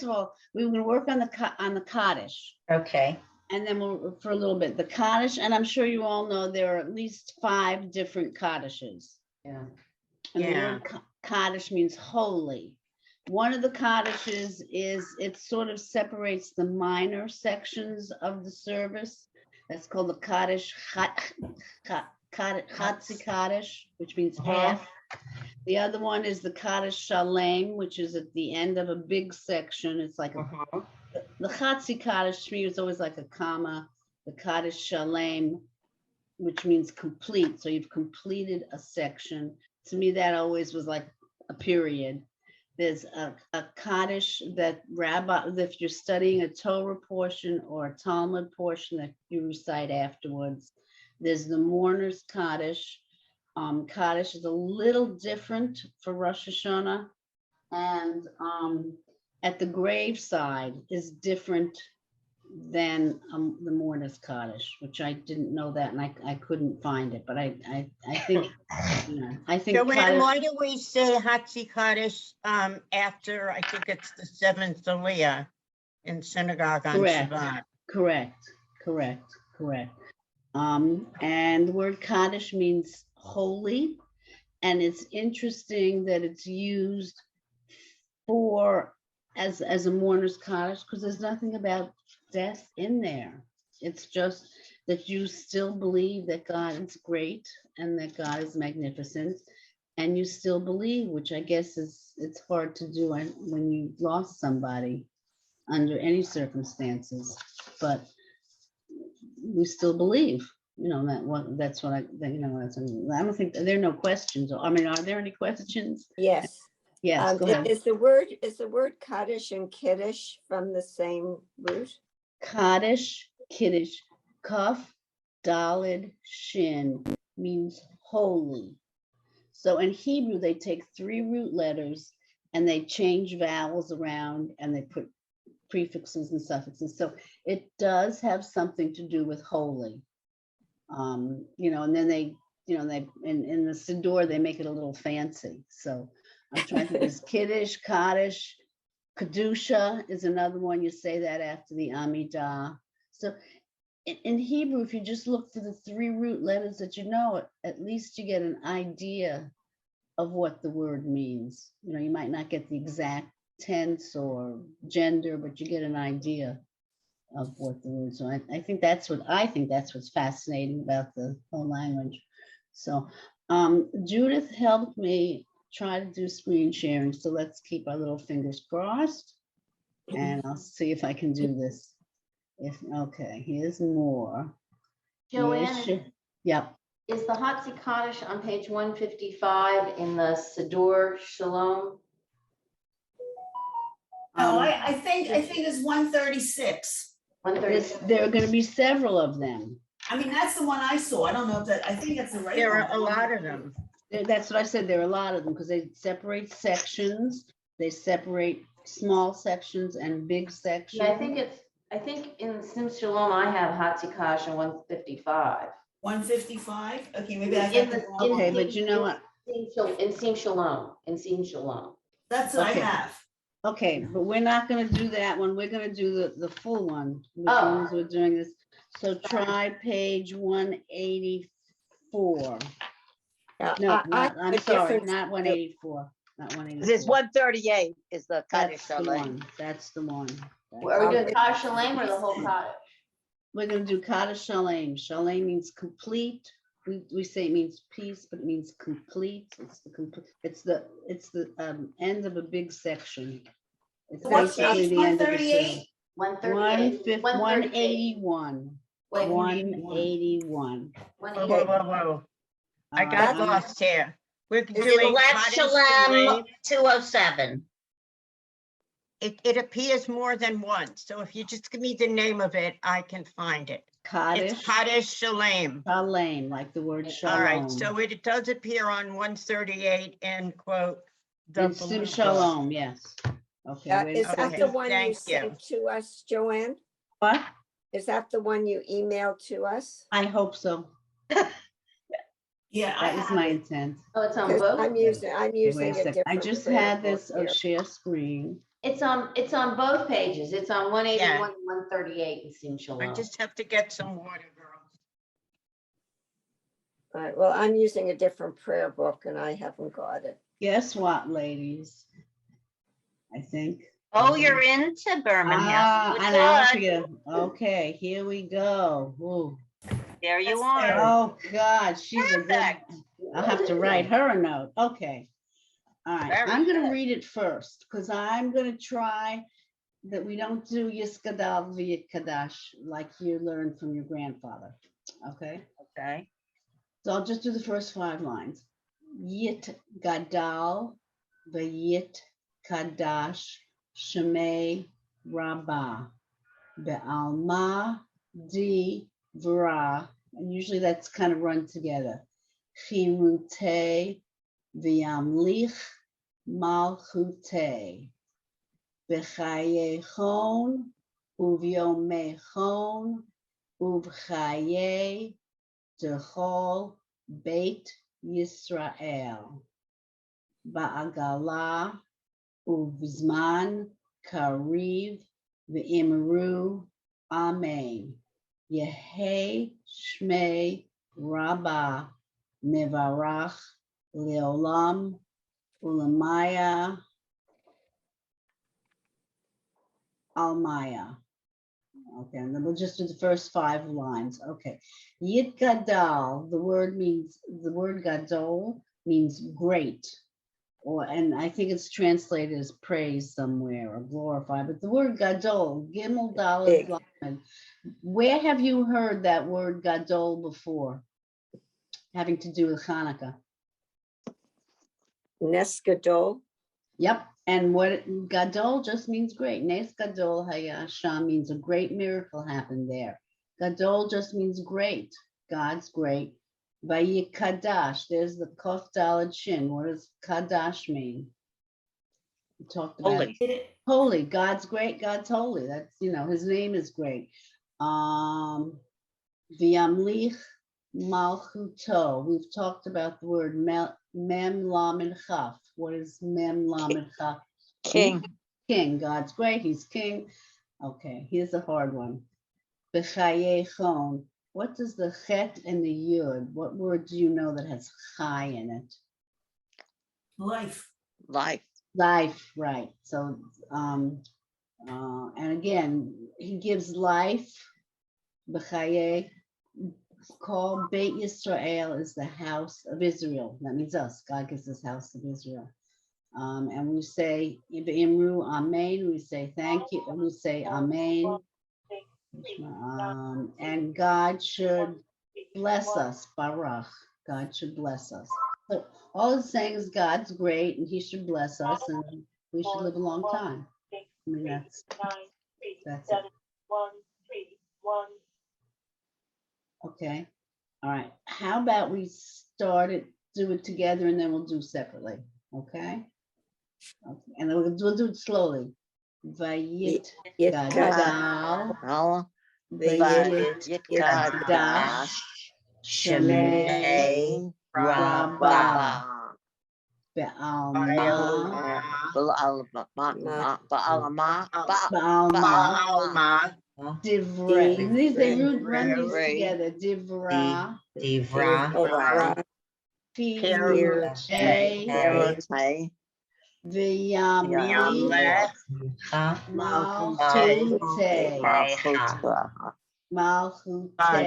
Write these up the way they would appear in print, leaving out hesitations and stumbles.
of all, we were going to work on the Kaddish. Okay. And then we'll, for a little bit, the Kaddish, and I'm sure you all know there are at least 5 different Kaddishes. Yeah. And the word Kaddish means holy. One of the Kaddishes is, it sort of separates the minor sections of the service. That's called the Kaddish, Chatzi Kaddish, which means half. The other one is the Kaddish Shalem, which is at the end of a big section. It's like the Chatzi Kaddish to me is always like a comma. The Kaddish Shalem, which means complete. So you've completed a section. To me, that always was like a period. There's a Kaddish that if you're studying a Torah portion or a Talmud portion that you recite afterwards. There's the mourner's Kaddish. Kaddish is a little different for Rosh Hashanah. And at the graveside is different than the mourner's Kaddish, which I didn't know that, and I couldn't find it, but I think, you know, I think. Joanne, Kaddish, why do we say Hatzi Kaddish after, I think it's the 7th Aliyah in synagogue on Shabbat? Correct. And the word Kaddish means holy, and it's interesting that it's used for as a mourner's Kaddish, because there's nothing about death in there. It's just that you still believe that God is great and that God is magnificent, and you still believe, which I guess it's hard to do when you lost somebody under any circumstances, but we still believe, you know, that's what I don't think there are no questions. I mean, are there any questions? Yes. Yes, go ahead. Is the word Kaddish and Kiddush from the same root? Kaddish, Kiddush, Kaf, Dalid, Shin means holy. So in Hebrew, they take 3 root letters and they change vowels around and they put prefixes and suffixes. So it does have something to do with holy. You know, and then they in the Siddur, they make it a little fancy. So I'm trying to think, there's Kiddush, Kaddish, Kedusha is another one. You say that after the Amidah. So in Hebrew, if you just look for the 3 root letters that you know, at least you get an idea of what the word means. You know, you might not get the exact tense or gender, but you get an idea of what the word. So I think that's what's fascinating about the whole language. So Judith helped me try to do screen sharing. So let's keep our little fingers crossed, and I'll see if I can do this. Okay, here's more. Joanne, Yep. is the Hatzi Kaddish on page 155 in the Siddur Shalom? No, I think it's 136. 136. There are going to be several of them. I mean, that's the one I saw. I don't know if that, I think that's the right There one. are a lot of them. That's what I said. There are a lot of them because they separate sections. They separate small sections and big sections. Yeah, I think in Sim Shalom I have Hatzi Kaddish on 155. 155? Okay, maybe I got the wrong. Okay, but you know what? In Sim Shalom. That's what Okay. I have. Okay, but we're not going to do that one. We're going to do the full one, which Oh. means we're doing this. So try page 184. No, I'm sorry, not 184. Not 184. This is 138 is the Kaddish That's the Shalem. one. That's the one. Are we doing Kaddish Shalem or the whole Kaddish? We're going to do Kaddish Shalem. Shalem means complete. We say it means peace, but it means complete. It's the end of a big section. It's What's basically page the end of the 138? 138. 181. Wait, 181. Whoa. I got lost here. We're doing Gillette Kaddish Shalem Shalem. 207. It appears more than once. So if you just give me the name of it, I can find it. Kaddish. It's Kaddish Shalem. Shalem, like the word shalom. All right, so it does appear on 138 and quote. And Sim Shalom, yes. Okay. Is that the one you thank sent to us, Joanne? What? Is that the one you emailed to us? I hope so. Yeah, That was my intent. Oh, it's on 'Cause both? I'm using Wait a a second. different. I just prayer had book this here. share screen. It's on both pages. It's on 181 Yeah. and 138 in Sim I Shalom. just have to get some water, girls. All right, well, I'm using a different prayer book and I haven't got it. Guess what, ladies? I think. Oh, you're into Birmingham. Ah, Good, and I good. forget. Okay, here we go. Ooh. There you That's are. Oh, God, she's a good. Perfect. I'll have to write her a note. Okay. All right, Very I'm gonna good. read it first because I'm gonna try that we don't do Yiskadal V'Yikadash like you learned from your grandfather. Okay, Okay. so I'll just do the first 5 lines. Yit Gadal V'Yit Kadash Shemei Rabbah Be'alma Di Vra, and usually that's kind of run together. Chirute V'Yamlich Malchute B'chayechon Uvyomechon Uvchaye Dechol Beit Yisrael Ba'agala Uvzman Kariv V'imru Amen Yehe Shmei Rabbah Mevarach Leolam Ulamaya Almaya. Okay, and then we'll just do the first 5 lines. Okay. Yit Gadal, the word Gadol means great. And I think it's translated as praise somewhere or glorify, but the word Gadol, Gimel Daled Big. Lamed, where have you heard that word Gadol before? Having to do with Hanukkah. Nesgadol. Yep. And what Gadol just means great. Nes Gadol Hayasham means a great miracle happened there. Gadol just means great. God's great. Vayikadash, there's the Kof Daled Shin. What does Kadash mean? We talked about Holy. it. Holy. God's great. God's holy. That's, his name is great. V'yamlich Malchuto. We've talked about the word Mem Lamed Chaf. What is Mem Lamed Chaf? King. King. God's great. He's king. Okay, here's a hard one. B'chayechon. What does the chet and the yud? What word do you know that has chai in it? Life. Life. Life, right. So, and again, he gives life. B'chaye. Called Beit Yisrael is the house of Israel. That means us. God gives us house of Israel. And we say, Imru Amen. We say thank you. And we say Amen. And God should bless us. Baruch. God should bless us. So all it's saying is God's great and he should bless us and we should live a long time. I mean, that's it. Okay. All right. How about we do it together and then we'll do separately. Okay. Okay. And then we'll do it slowly. Vayit Gadal. Oh. Vayit Kadash Shemei Rabbah Be'alma Alma. Divra. These they run these Divrei. together. Divra. Divra. Pirutei. Perotei. V'yamlich Malchutei. Malchutei. Malchuta.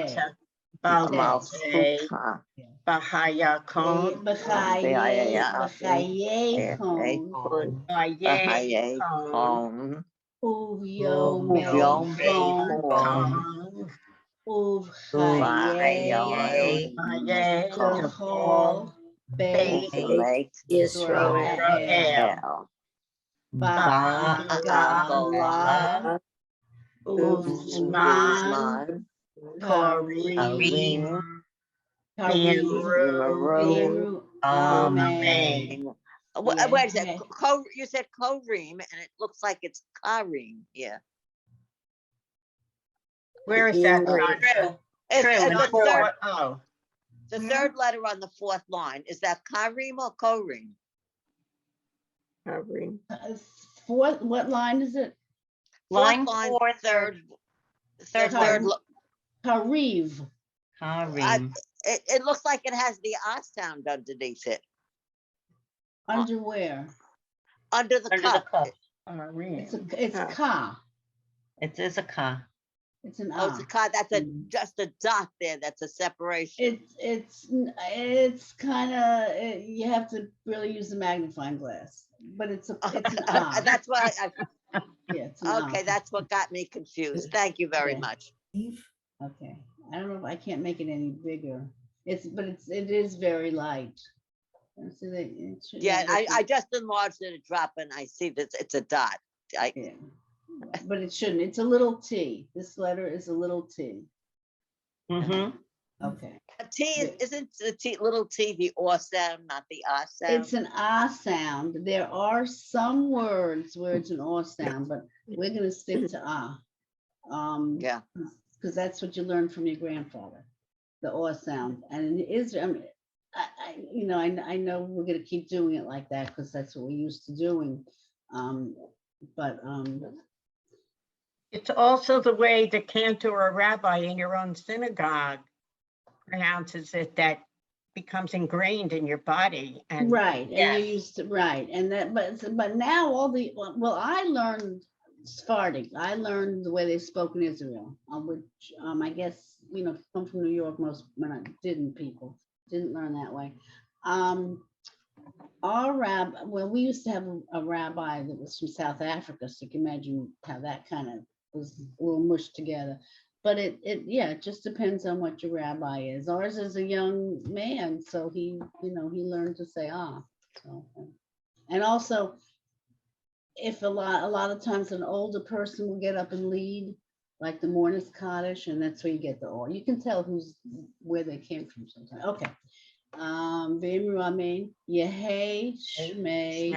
Bahayakon. B'chayechon. Bahayekon. Uvyomechon. Uvchaye. Dechol Beit Yisrael. Ba'agala Uvzman Karim. Karim. Amen. Wait a second. You said Kareem, and it looks like it's Kareem. Yeah. Where is that? It's the Oh, third letter on the 4th line. Is that Kareem or Kareem? Covering. Fourth, what line is it? Line Fourth line, four, third, third third, word. Hariv. Karim. it looks like it has the R sound underneath it, Underwear. under the Under the cup. cup. Karim. It's Huh. ka. It is a ka. It's an Oh, it's a ah. cut, that's Mhm. just a dot there, that's a separation. It's kind of, you have to really use a magnifying glass, but it's an ah. That's what, Yeah, it's an ah. okay, that's what got me confused. Thank you very Yeah. much. Okay, I don't know if I can't make it any bigger. It is very light. And so Yeah, I just enlarged it a drop and I see that it's a dot. Yeah, but it shouldn't. It's a little t. This letter is a little t. Mm-hmm. Okay, A T isn't the T, little T the or sound, not the R sound? it's an ah sound. There are some words where it's an or sound, but we're gonna stick to ah. Yeah, Because that's what you learned from your grandfather, the or sound. And in Israel, I mean, I know we're gonna keep doing it like that because that's what we're used to doing. But It's also the way the cantor or rabbi in your own synagogue pronounces it that becomes ingrained in your body. And right, and yes. you're used to right, and that, but now I learned Sephardic. I learned the way they spoke in Israel, which I guess come from New York. Most when I people didn't learn that way. Our well, we used to have a rabbi that was from South Africa, so you can imagine how that kind of was a little mushed together. But it just depends on what your rabbi is. Ours is a young man, so he learned to say ah. So, and also, if a lot of times an older person will get up and lead, like the Mourner's Kaddish, and that's where you get the or. You can tell where they came from sometimes. Okay. V'imru amen. Yehei shmei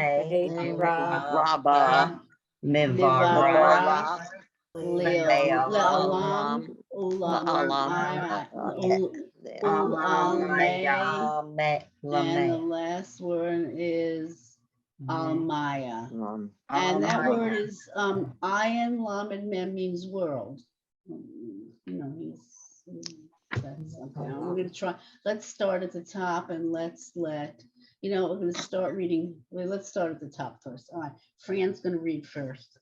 Rabba, Nivarach Le'olam, le'olam ulam ulamei. And the last word is almaya. And that word is ayin lamed mem means world. That's okay. I'm gonna try. Let's start at the top and we're gonna start reading. Let's start at the top first. All right, Fran's gonna read first.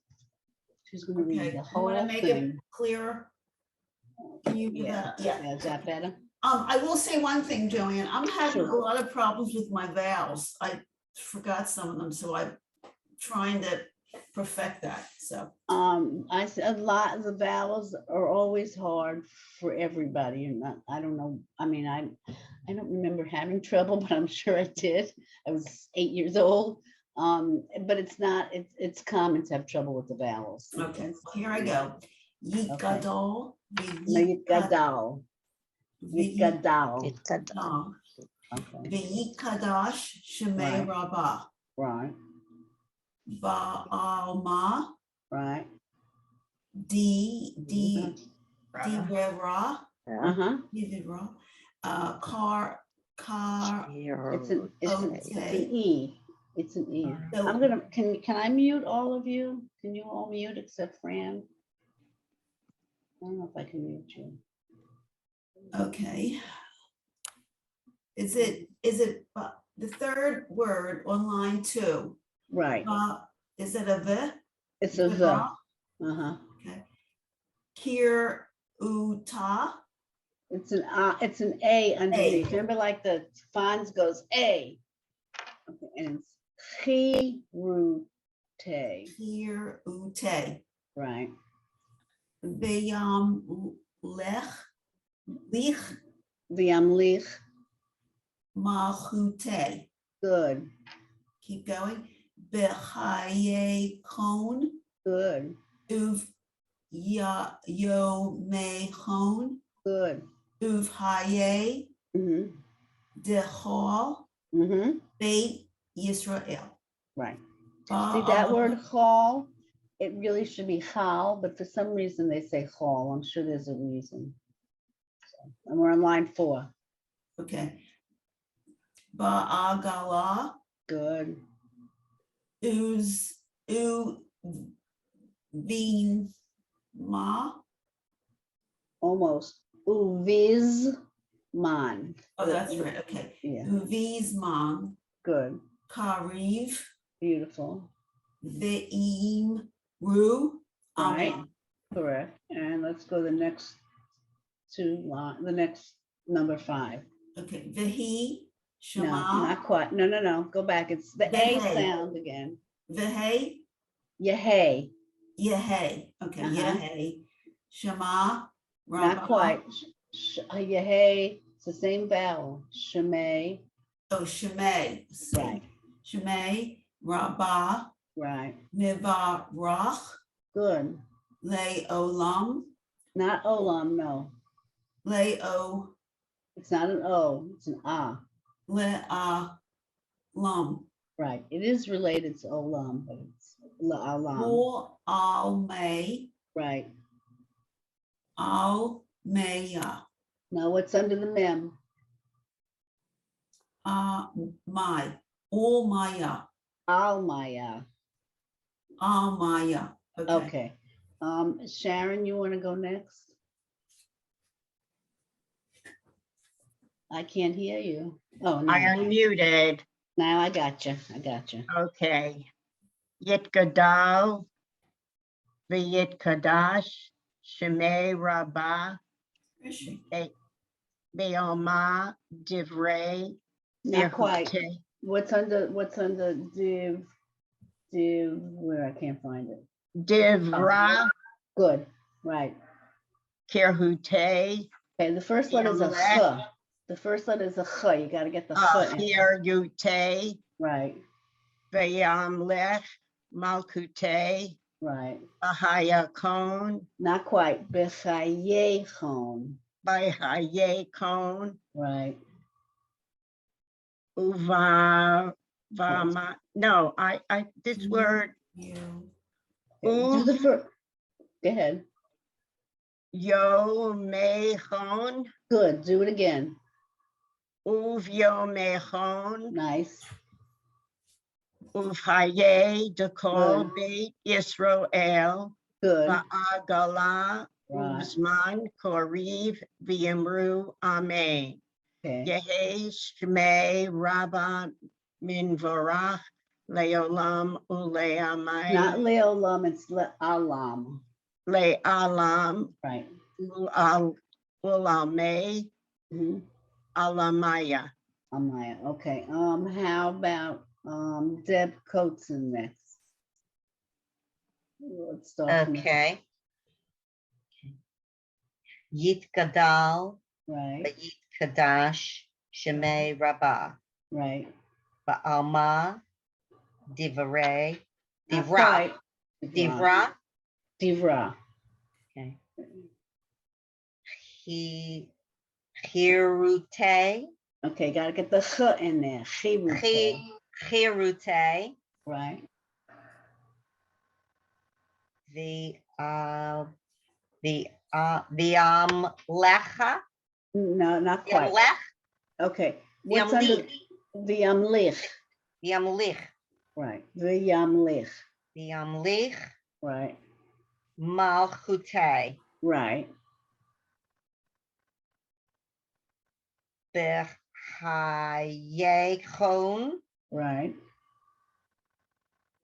She's gonna read Okay, the you whole want to make it thing. clearer? Can you do that? Yeah. Is that better? I will say one thing, Joanne, I'm having Sure. a lot of problems with my vowels. I forgot some of them, so I'm trying to perfect that, so. I said a lot of the vowels are always hard for everybody, and I don't know. I mean, I don't remember having trouble, but I'm sure I did. I was 8 years old. But it's common to have trouble with the vowels. Okay, well, here I go. Yikadol. Yigadal. Yigadal. Okay. V'yikadash shemei Right. rabbah. Right. Ba'alma Right. Divera. Uh-huh. Divera. It's an E. It's an E. So- I'm gonna, can I mute all of you? Can you all mute except Fran? I don't know if I can mute you. Okay. Is it the third word on line 2? Right. Is it a V? It's a the. Uh-huh. Okay. Kir uta. It's an A underneath. A. Remember, like the Fonz goes A. Okay, and it's Chirute. Kir ute. Right. Veyam lech. Lich V'yamlich. malchute. Good. Keep going. Bechaye kon. Good. Uv yo me kon. Good. Uv haye. Mm-hmm. Dechol. Mm-hmm. Beit Yisrael. Right. See that word hall? It really should be hal, but for some reason they say hall. I'm sure there's a reason. So, and we're on line 4. Okay. Ba'agala. Good. Uz ma. Almost. Uvizman. Oh, that's right, okay. Yeah, Uvizman, good, kariv, beautiful. ve'imru, Right, amen. correct. And let's go the next the next number 5. Okay, vehi, No, shema, not quite. No, no, no. Go back. It's the A Vehe. sound again. vehe, Yehey. yehe, okay, Uh-huh. yehe, shema, Not rabbah. quite. Yehey. It's the same vowel. Shemay. Oh, shemay, Right, shemay, rabbah, right. mivarach, Good. le'olam, Not olam, no. le'olam, It's not an O. It's an A. le'alam, Right. It is related to olam, but it's la'alam. or almay, Right. almeya, Now what's under the mem? my, almaya, Almaya. almaya, okay. Okay. Sharon, you want to go next? I can't hear you. Oh, no. I unmuted. Now I got you. I got you. Okay. Yit Gadal, V'yit Kadash, Shemay Rabbah, Where is she? Be'alma, Divrei, Not quite. Yehute, What's under div, where I can't find it. Divra, Good. Right. Kirhute, Okay. The first letter is a Yamlech, ch. The first letter is a ch. You got to get the ch in. Achirute, Right. V'yamlech, Malkute, Right. Ahayakon, Not quite. Bechayechon. Bahayekon, Right. Uva, Vama. No, this word, You, Do the Uv, first. Go ahead. Yo Mechon, Good. Do it again. Uv Yo Mechon, Nice. Uv Haye, Dekol Good. Beit Israel, Good. Ba'agala, Right. Uzman, Koriv, V'yamru, Amen. Okay. Yehe Shmei Rabba Min Varach, Leolam Not Uleamai, leolam. It's le'alam. Le'alam, Right. Ulamei, Mm-hmm. Alamaya. Amaya. Okay. How about Deb Coatson next? Let's start from Okay. Yit Gadal, right. Yit Kadash, Shemay Rabbah, Right. Ba'alma, Divrei, Not Divra, quite. Divra, Divra. okay. Hirute, Okay, gotta get the ch in there. Chirute. Hirute, Right. the Amlecha, No, not the quite. Amlech, Okay. the What's under Amlich, the amlich? the Amlich, Right. The yamlich. the Amlich, Right. Malchute, Right. Behayechon, Right.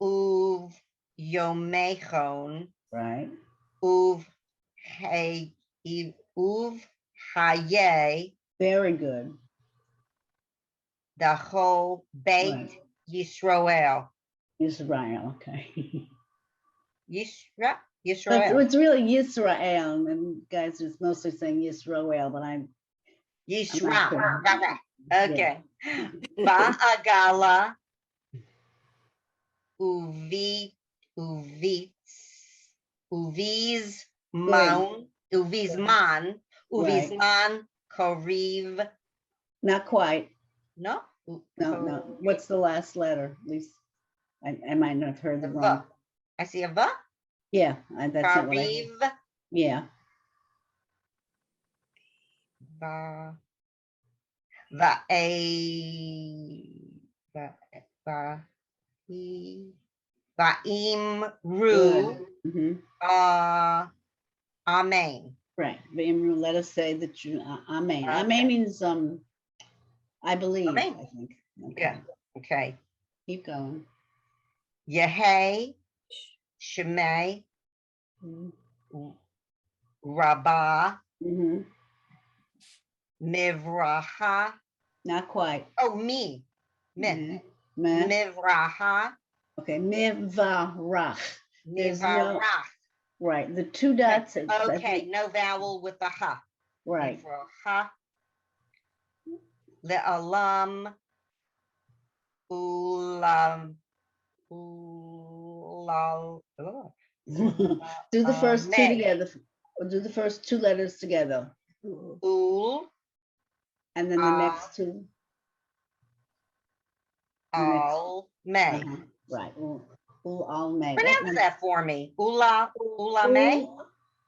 Uv Yomechon, Right. Uv Hay, Uv Haye, Very good. the whole Beit Right. Yisrael. Israel. Okay. Yisra, But Yisrael. it's really Yisrael, and guys are mostly saying Yisrael, but I'm not Yisra. sure. Okay. Ba'agala uvi uviz man Right. uvizman koriv. Not quite. No. No. What's the last letter? At least I might not have heard the The wrong. va. I see a va. Yeah, that's not what I. Kariv. Yeah. Va. Va a. Va. Va. Va'im ru. Good. Mhm. Amen. Right. V'imru, let us say that you, amen. Okay. Amen means, I believe, Amen. I think. Yeah. Okay, Okay. keep going. Yehay. Shemay. Mhm. Rabbah. Mhm. Mivraha. Not quite. Oh, me. Meh. Meh. Mivraha. Okay, mivarach. There's no, Mivarach. right, the two Okay. dots. I Okay, think- no vowel with the ha. Right. Mivraha. Le'alam. Ulam. Ulal. Do the first two May. together. Do the first two letters together. Ul. And then the next two. The next- Al. May. uh-huh, right. Al may. Pronounce that for me. Ula. Ula May.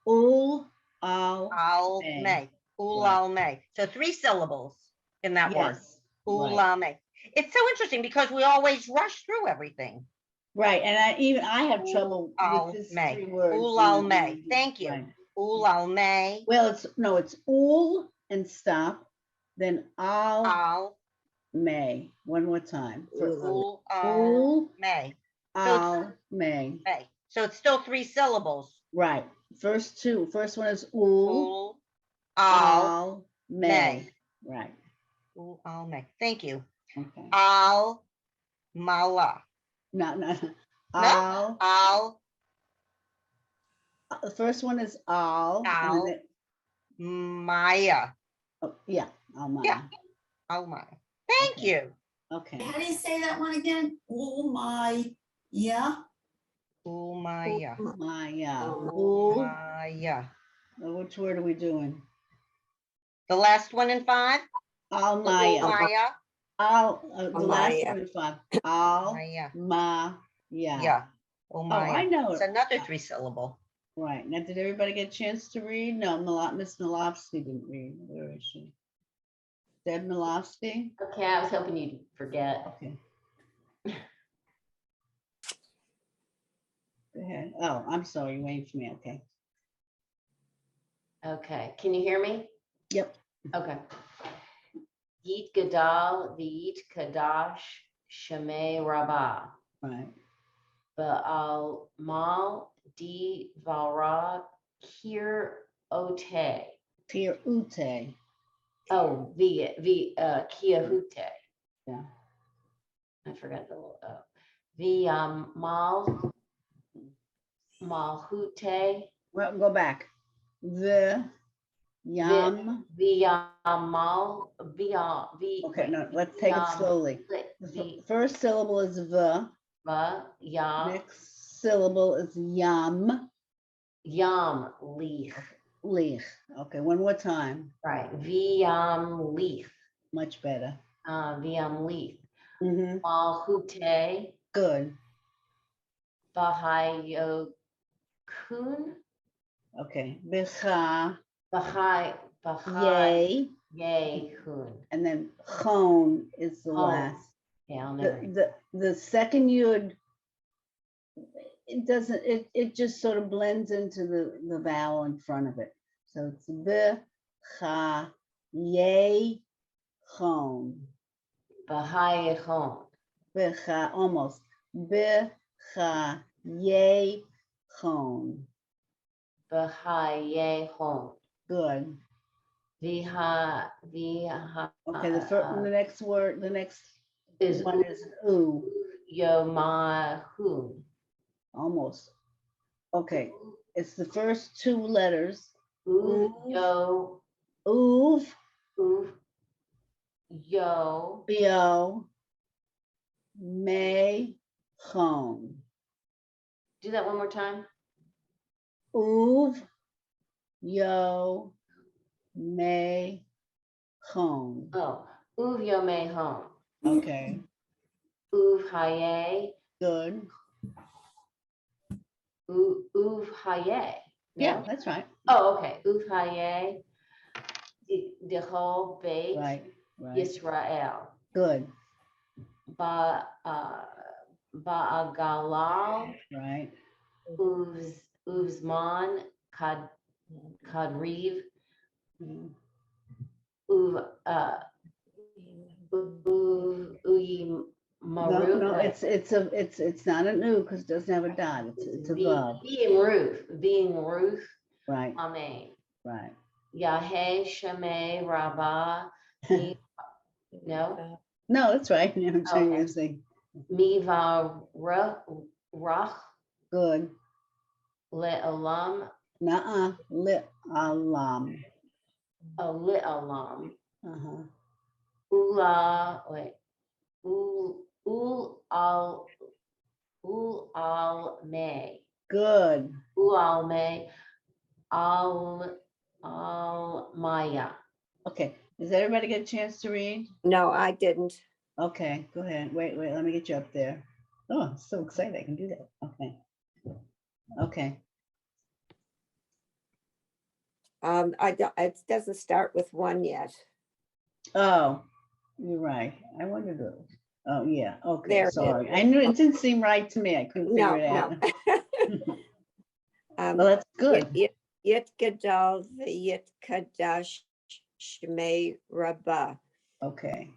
Al Al May. May. Ulal May. So 3 syllables in that word. Yes. Right. Ula May. It's so interesting because we always rush through everything. Right. And I have trouble Al with this May. 3 words. Ulal May. Thank you. Right. Ulal May. Well, it's ul and stop, then al Al may. One more time. For Ul ul May. al may. May. So it's still 3 syllables. Right. First one is ul Ul Al may. may. Right. Ul Al May. Thank you. Okay. Al Mala. No. No. Al. Al The first one is al. Al. And then Maya. yeah. Al Maya. Yeah. Al Maya. Thank Okay. you. Okay. How do you say that one again? Oh my, yeah. Ul Maya. Maya. Ul Ul. Maya. Which word are we doing? The last one in 5. Al Ul Maya. Maya. Al. The last Maya. one is 5. Al Maya. Maya. Yeah. Ul Oh, I Maya. know. It's another 3 syllable. Right. Now, did everybody get a chance to read? No, Miss Milovsky didn't read. Where is she? Deb Milovsky? Okay, I was hoping you'd forget. Okay. Go ahead. Oh, I'm sorry. You waited for me. Okay. Okay, can you hear me? Yep. Okay. Yit Gadal, V'yit Kadash, Shemay Rabbah, Right. Ba'al Mal, Di Valra, Kir Ote. Pir Ute. Oh, Kiahute. Yeah. I forgot the little O. Mal, Malhute, Well, go back. The Yam. Mal, Okay, no, let's take it slowly. The first syllable is the. Yam, Next syllable is Yam. Leach. Lich. Okay, one more time. Right, Viam Leach, Much better. Viam Leach. Mm-hmm. Malhute, Good. Bahayokun, Okay. Bicha. Bahai, Yay. Kun. And then Chon is the Oh, last. Yeah, I'll never. The second yud, it doesn't, it just sort of blends into the vowel in front of it. So it's bicha yay chon. Bahayokun. Bicha, almost. Bicha yay chon. Bahayokun. Good. Viha. Okay, the next word, the next Is one is oo. Yomahun. Almost. Okay, it's the first 2 letters. Yo. Uv, Yo. bio, may, chon. Do that one more time. Uv, yo, may, chon. Oh, Uv Yomehon. Okay, Uv Haye. good. Uv Haye. Yeah, that's right. Oh, okay. Uv Haye. Dechol Beit Right, right. Yisrael. Good. Ba Ba'agalal, right? Uzman, Kadriv, Mm. Uyi No, Maru. it's not an U because it doesn't have a dot. It's a vav. Being Ruth, Right, Amen. right. Yaheh Shemay Rabbah. No, No, that's right. I'm trying Okay. to say Miva Rach good. Le'alam, Nuh-uh, lit alam. Le'alam, Uh-huh. Ula, wait, Ul May, Good. Ul May, Al Maya. Okay. Does everybody get a chance to read? No, I didn't. Okay, go ahead. Wait, let me get you up there. Oh, I'm so excited I can do that. Okay. Okay. It doesn't start with one yet. Oh, you're right. I wondered. Oh, yeah. Okay, There it is. sorry. I knew it didn't seem right to me. I couldn't No, figure it out. no. Well, that's good. Yit Gadol v'Yit Kadash Shmei Rabbah. Okay,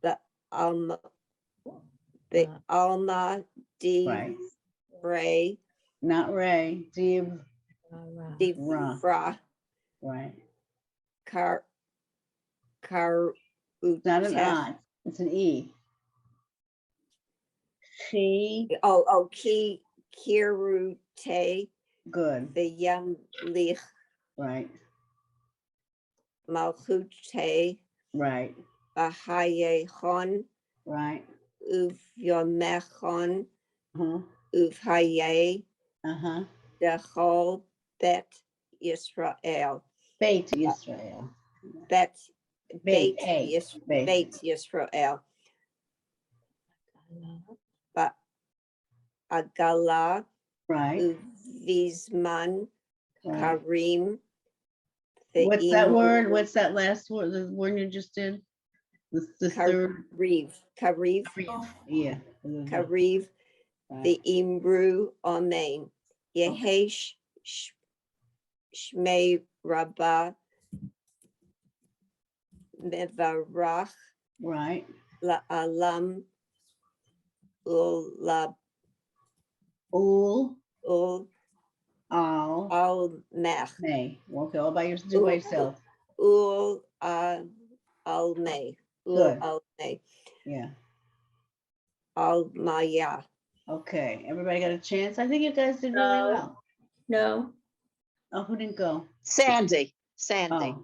The Alma right. Ray Not Ray. Div. Divra Right. Kar It's not an Utech. I. It's an E. She. Ki Kirute Good. V'Yamlich Right. Malchute Right. Bahayechon Right. Uvyomechon Uh-huh. Uvhaye Uh-huh. Dechol Bet Yisrael. Beit Israel. Bet Beit. Bet Yisrael. But Agala Right. Uvizman Right. Karim. What's that word? What's that last word? The word you just did? The third. Kariv. Oh, Yeah. Kariv. Right. The Imru Amen. Yehesh Shmei Rabbah Mevarach Right. La'alam Ul Ul. Al Al. Mech. May. Okay, all by yourself. Ul Al May. Ul Good. Al May. Yeah. Al Maya. Okay. Everybody got a chance? I think you guys did really No. well. No. Oh, who didn't go? Sandy. Oh.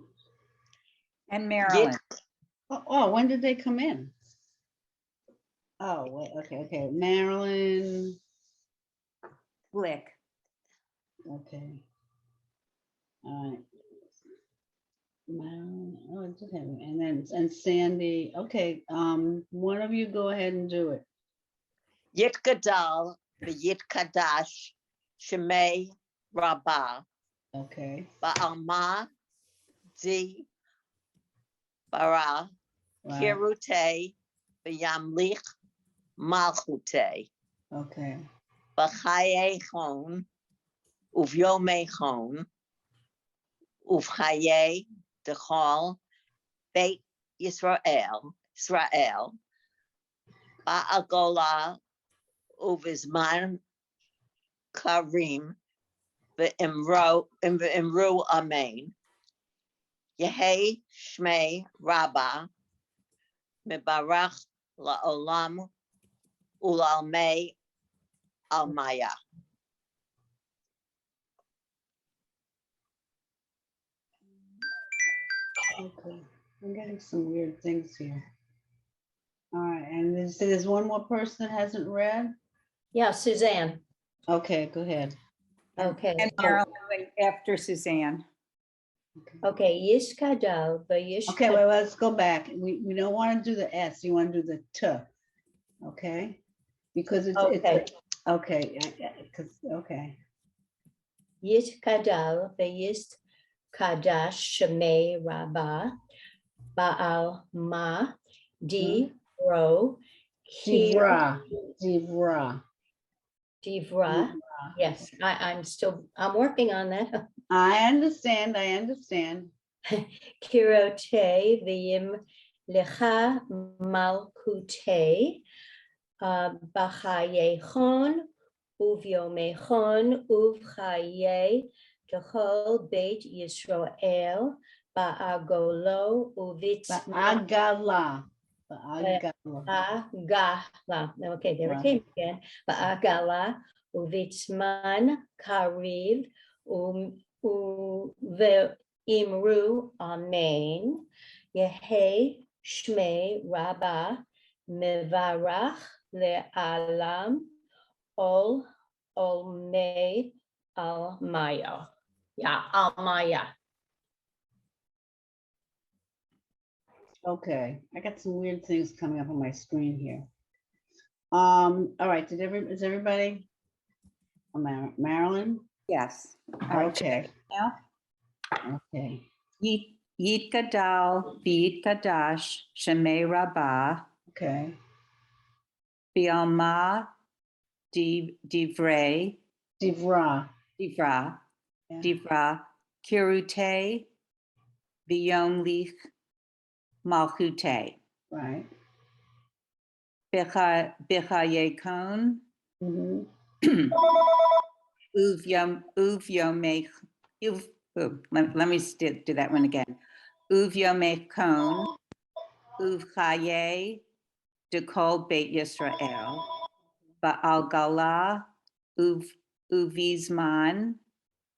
And Yit, Marilyn. Oh, when did they come in? Oh, wait, okay. Marilyn. Glick. Okay. All right. Marilyn, oh, it did have, and then, and Sandy. Okay, one of you go ahead and do it. Yit Gadal, Yit Kadash, Shemay Rabbah, Okay. Ba'alma, Di, Bara, Right. Kirute, Yamlich, Malchute, Okay. B'chayechon, Uvyomechon, Uvchaye, Dechol, Beit Yisrael, Ba'agola, Uvizman, Karim, V'imru Amen, Yehei Shmei Rabbah, Mebarach La'olam, Ulalmei Almaya. Okay. I'm getting some weird things here. All right, and there's one more person that hasn't read? Yeah, Suzanne. Okay, go ahead. Okay. And Marilyn after Suzanne. Okay, Yishkadal, Okay, well, let's go back. We don't want to do the S, you want to do the T, okay? Because it's, Okay. okay, because, okay, Yishkadal, Yist Kadash Shemay Rabbah, Baal Ma, Di Ro, Divra, Divra. Divra. Yes, I'm working on that. I understand, I understand. Kirote v'yim lecha malkute b'chayechon uvyomechon uvchaye kechol beit Yisrael ba'agolo uvitzma Ba'agala. Ba'agala. ba'agala. Okay, there it Right. came again. Ba'agala uvitzman kariv Imru Amen. Yehe Shmei Rabbah Mevarach Le'alam Ol Olmei Almaya. Yeah, Almaya. Okay, I got some weird things coming up on my screen here. All right, is everybody? Marilyn? Yes. All right. Okay, Now, okay, Yit Gadal, V'yit Kadash, Shemei Rabbah, okay. Bialma, Divrei, Divra, Divra, Yeah. Divra, Kirute, V'yom Lich, Malchute, right. B'chayekon, Mhm. Uvyomech, let me do that one again. Uvyomechon, Uvchaye, Dekol Beit Yisrael, Ba'al Gala, Uvizman,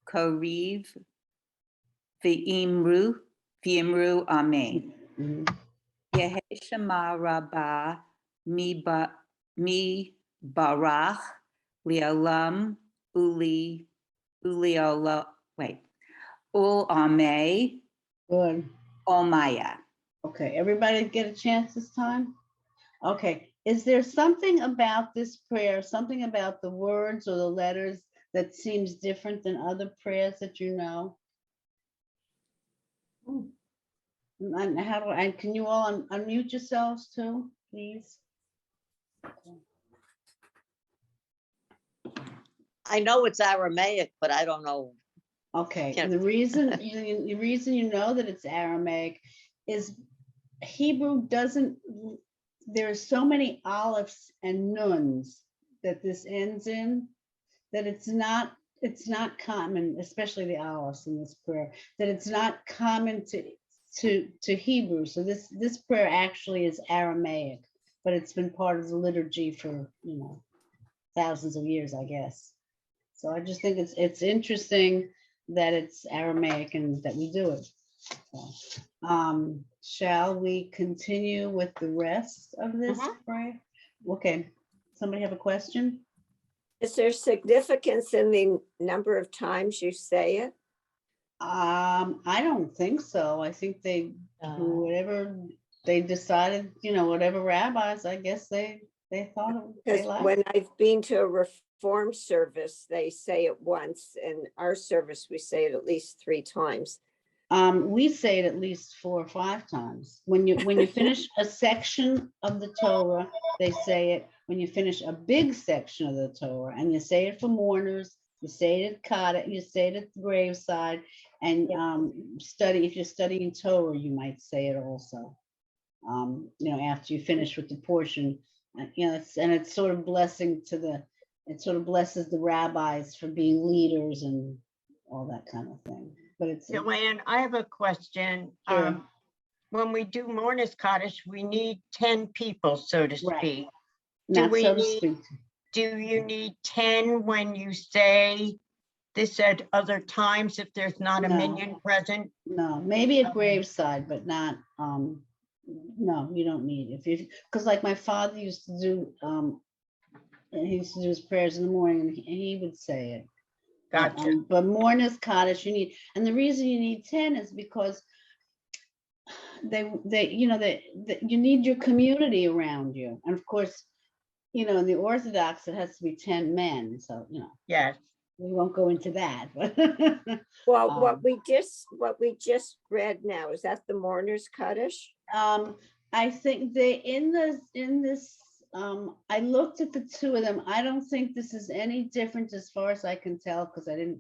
Koriv, V'imru, Amen. Mhm. Yehe Shema Rabbah, mi barach, li'olam, ul ameh, Good. olmaya. Okay, everybody get a chance this time? Okay, is there something about this prayer, something about the words or the letters that seems different than other prayers that you know? And how do and can you all unmute yourselves too, please? I know it's Aramaic, but I don't know. Okay, Can't- the reason you know that it's Aramaic is Hebrew doesn't, there are so many aleph and nuns that this ends in, that it's not common, especially the alephs in this prayer, that it's not common to Hebrew. So this prayer actually is Aramaic, but it's been part of the liturgy for, thousands of years, I guess. So I just think it's interesting that it's Aramaic and that we do it. So, shall we continue with the rest of this prayer? Okay, somebody have a question? Is there significance in the number of times you say it? I don't think so. I think they whatever they decided, whatever rabbis, I guess they thought they Because liked. when I've been to a reform service, they say it once. In our service, we say it at least 3 times. We say it at least 4 or 5 times. When you finish a section of the Torah, they say it. When you finish a big section of the Torah, and you say it for mourners, you say it at Kaddish, you say it at the graveside, and if you're studying Torah, you might say it also. After you finish with the portion, it's sort of it sort of blesses the rabbis for being leaders and all that kind of thing. But it's Joanne, I have a question. Sure. When we do Mourner's Cottage, we need 10 people, so to Right. speak. not we so to need- speak. Do you need 10 when you say this at other times if there's not a No. minion present? No, maybe at graveside, but not, no, you don't need it. Because like my father used to do, he used to do his prayers in the morning and he would say it. Gotcha. But mourner's cottage, you need, and the reason you need 10 is because you need your community around you. And of course, in the Orthodox, it has to be 10 men. So, Yes. we won't go into that. But Well, what we just read now, is that the mourner's Kaddish? I think they in this I looked at the two of them. I don't think this is any different as far as I can tell, because I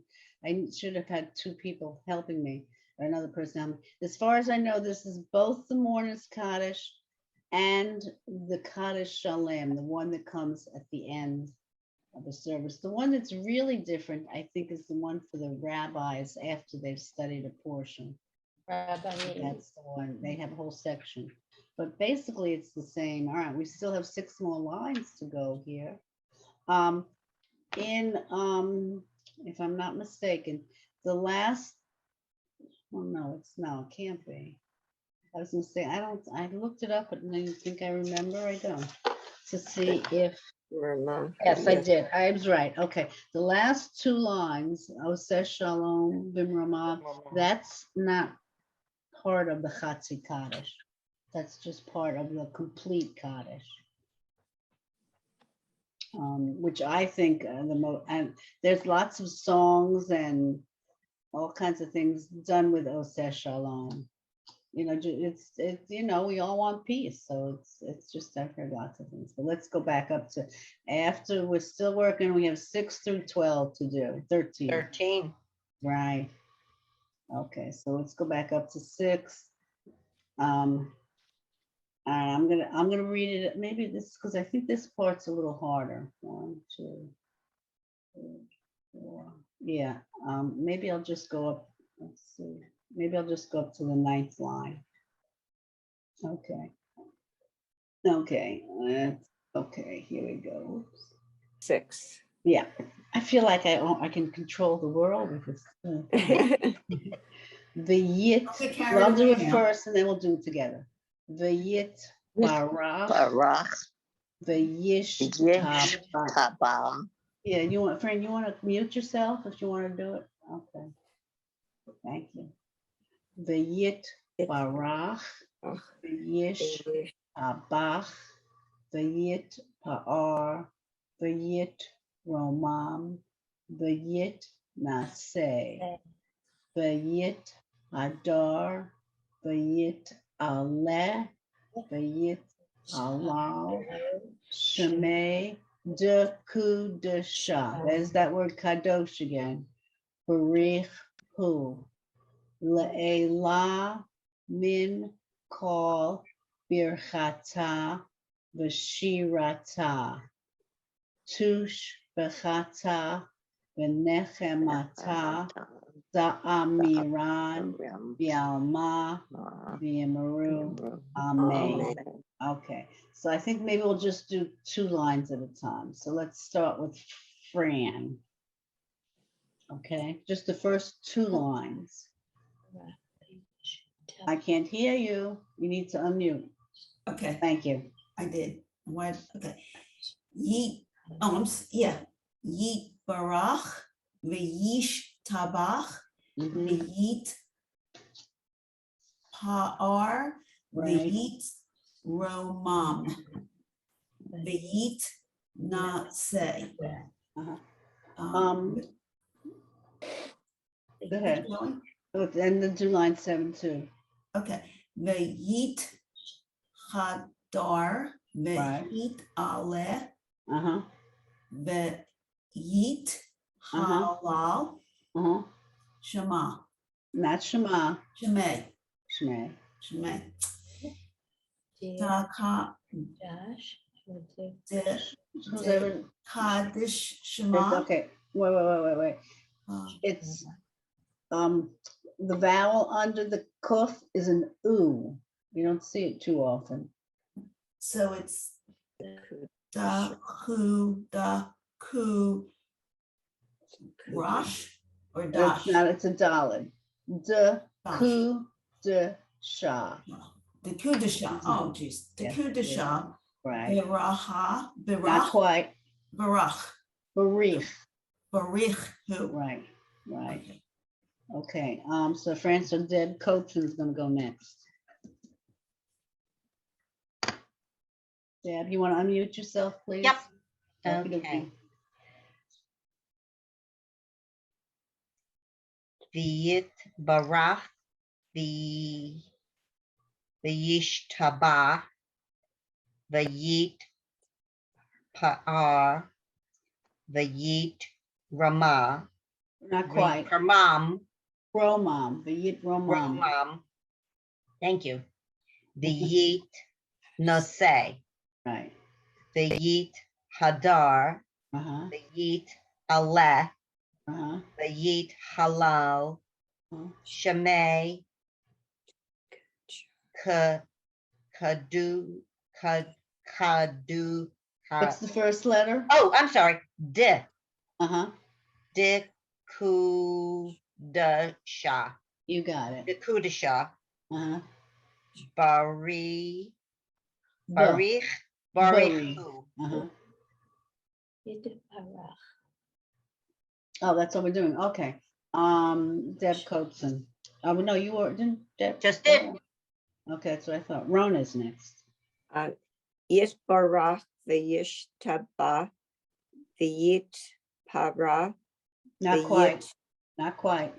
should have had two people helping me, or another person helping me. As far as I know, this is both the Mourner's Kaddish and the Kaddish Shalem, the one that comes at the end of the service. The one that's really different, I think, is the one for the rabbis after they've studied a portion. That's the one. They have a whole section. But basically, it's the same. All right, we still have 6 more lines to go here. If I'm not mistaken, the last, oh no, it can't be. I was gonna say, I looked it up, but then you think I remember? I don't. To see if, Murmur. yes, I did. I was right. Okay, the last 2 lines, Oseh Shalom Bimramav, that's not part of the Chatzi Kaddish. That's just part of the complete Kaddish. Which I think and there's lots of songs and all kinds of things done with Oseh Shalom. You know, it's you know, we all want peace, so it's just, I've heard lots of things. But let's go back up to, after we're still working, we have 6 through 12 to do. 13. 13. Right. Okay, so let's go back up to 6. I'm gonna read it. Maybe this, because I think this part's a little harder. 1, 2, 3, 4. Yeah. Maybe I'll just go up. Let's see. Maybe I'll just go up to the 9th line. Okay. Okay. Okay. Here we go. Oops. 6. Yeah. I feel like I can control the world with this. The Yit. Don't get carried Well, I'll do away it now. first, and then we'll do it together. The Yit Barach. Barach. The Yish Yesh Tabach. Taba. Yeah, you want to mute yourself if you want to do it? Okay. Thank you. The Yit Barach, the Yish Tabach, the Yit Pa'ar, the Yit Romam, the Yit Naseh, the Yit Hadar, the Yit Aleh, the Yit Alal, Shemay de Kudasha. There's that word kadosh again. Barich hu. Le'ela min kol birchata v'shirata. Tush bechata v'nechemata. Za'amiran v'alma v'yamaru. Amen. Okay, so I think maybe we'll just do 2 lines at a time. So let's start with Fran. Okay, just the first 2 lines. I can't hear you. You need to unmute. Okay, Thank you. I did. What? Okay. Yeet. Yeah. Yeet barach v'yish tabach Mhm, v'yit pa'ar Right. v'yit romam v'yit naseh. Uh-huh. Um, Go ahead. keep going. And then do line 7 too. Okay. V'yit hadar v'yit aleh Uh-huh. v'yit Uh-huh. halal Uh-huh. shema. Not Shema. Shemay. Shmei. Shemay. Daka de Who's ever? Kaddish Shema. Okay. Wait. It's the vowel under the kuf is an u. You don't see it too often. So it's da ku rash or dash. It's not, it's a dalid. De Dash. ku de sha. The kudasha. Oh geez. The Yes, kudasha. Right. Biraha. Not Birach. quite. Barach. Barich. Barich who. Right. Okay. So Francis Deb Coachman is gonna go next. Deb, you want to unmute yourself, please? Yep. Okey-dokey. Okay. V'yit barach v'yish tabah v'yit Pa'ar, Vayit Ramah, Not quite. Ramam, Romam, Vayit Romam. Romam. Thank you. Vayit Naseh, Right. Vayit Hadar, Uh-huh. Vayit Aleh, Uh-huh. Vayit Halal, Uh-huh. Shemay, Kadu, Kadu, What's the first letter? oh, I'm sorry, Uh-huh. Kudasha, You got it. Kudasha, Uh-huh. Barich, Bari. Barichu. Uh-huh. Oh, that's what we're doing. Okay. Deb Coatson. Oh, no, you were, didn't Deb? Just did. Okay, that's what I thought. Rona's next. Yitbarach v'yishtaba v'yitpara Not quite. Not quite.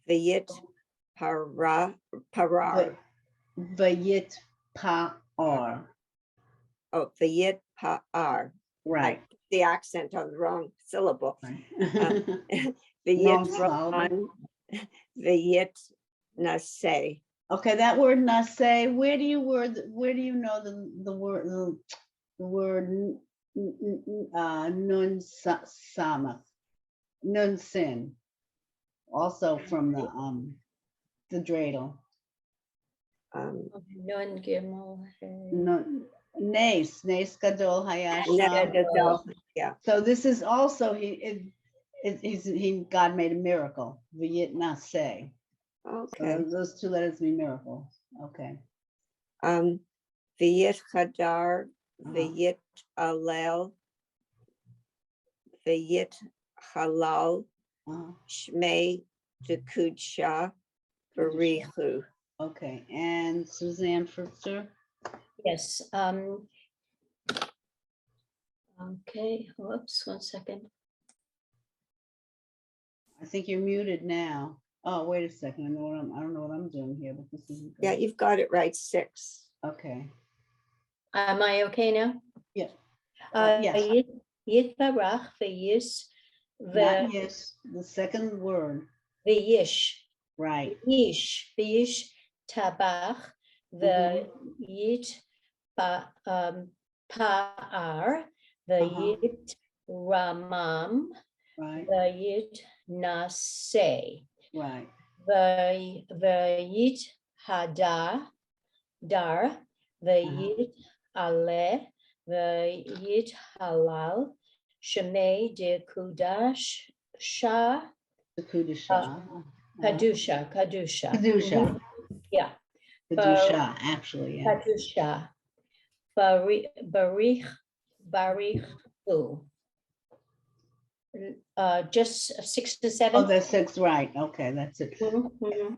v'yitparar. Vayit pa'ar. Oh, v'yitpa'ar. Right. The accent on the wrong syllable. Right. V'yit syllable. Roman, v'yit naseh. Okay, that word nase, where do you know the word nun samach, nun sin, also from the dreidel. Nun nes gadol hayasham. Yeah. So this is also God made a miracle. V'yit nase. Okay. So those two letters mean miracle. Okay. V'yit Hadar, Uh-huh. v'yit Alel, v'yit Halal, Uh-huh. Shmei Dekudsha, Barichu. Okay, and Suzanne Fruchter? Yes. Okay, whoops, 1 second. I think you're muted now. Oh, wait a second. I don't know what I'm doing here, but this isn't good. Yeah, you've got it right, 6. Okay. Am I okay now? Yeah. Yes. Yes. Yitbarach v'yis Not yes. The second word. v'yish. Right. V'yish tabach v'yit pa'ar v'yit ramam Right. v'yit naseh Right. v'yit hadar v'yit aleh v'yit halal shemei de kudash shah The Kudusha. kadusha. Kedusha. Yeah, Kedusha, actually, yeah. kadusha. Barichu. Just 6 to 7. Oh, that's 6, right. Okay, that's it. Mhm.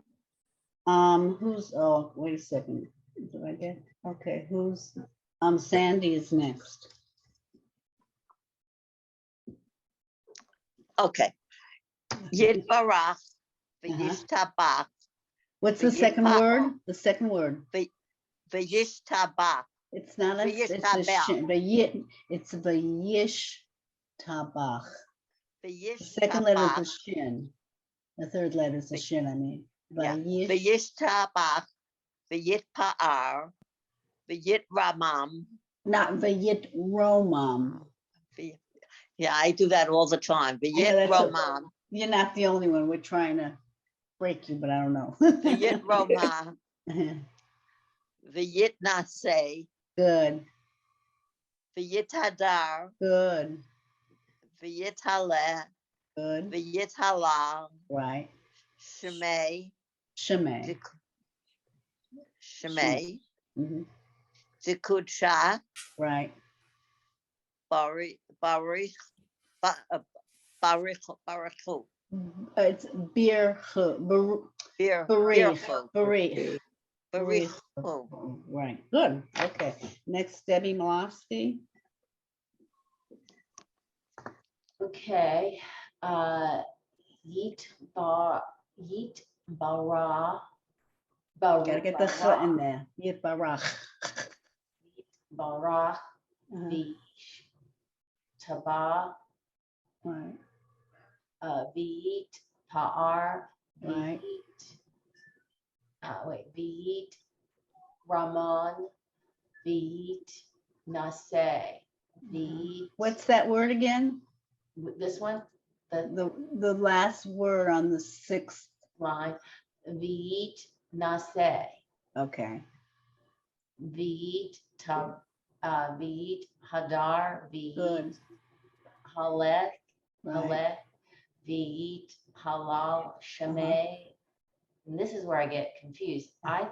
Oh, wait a second. Did I get? Okay, who's, Sandy is next. Okay. Yit barach, v'yish tabach, What's the V'yit second pa- word? The second word. v'yish tabach, It's not a, V'yish it's a tabach. shin, it's V'yish tabach. The v'yish second letter is a tabach, shin. The third letter is a shin, I mean. yeah, V'yish, v'yish tabach, v'yit pa'ar, v'yit ramam. not V'yit romam. v'y- Yeah, I do that all the time. V'yit that's a- romam, You're not the only one. We're trying to break you, but I don't know. v'yit romam, v'yit naseh, Good, v'yit hadar, good, v'yit haleh, good. v'yit halal, Right. shemay, Shemay. shemay, Mhm. dekudsha, Right. barichu. It's beer, Barichu. barich. Right. Good. Okay. Next, Debbie Malofsky. Okay, Yeet bara. Gotta get the ch in there. Yit barach. Barach, Uh-huh. taba, Right, v'yit pa'ar, Right. v'yit Ramon, v'yit nase, v'yit, what's that word again? this one, the The last word on the sixth, line, v'yit nase, okay, v'yit v'yit hadar, v'yit good, halech, right, halech, v'yit halal, shemay. And this is where I get confused. I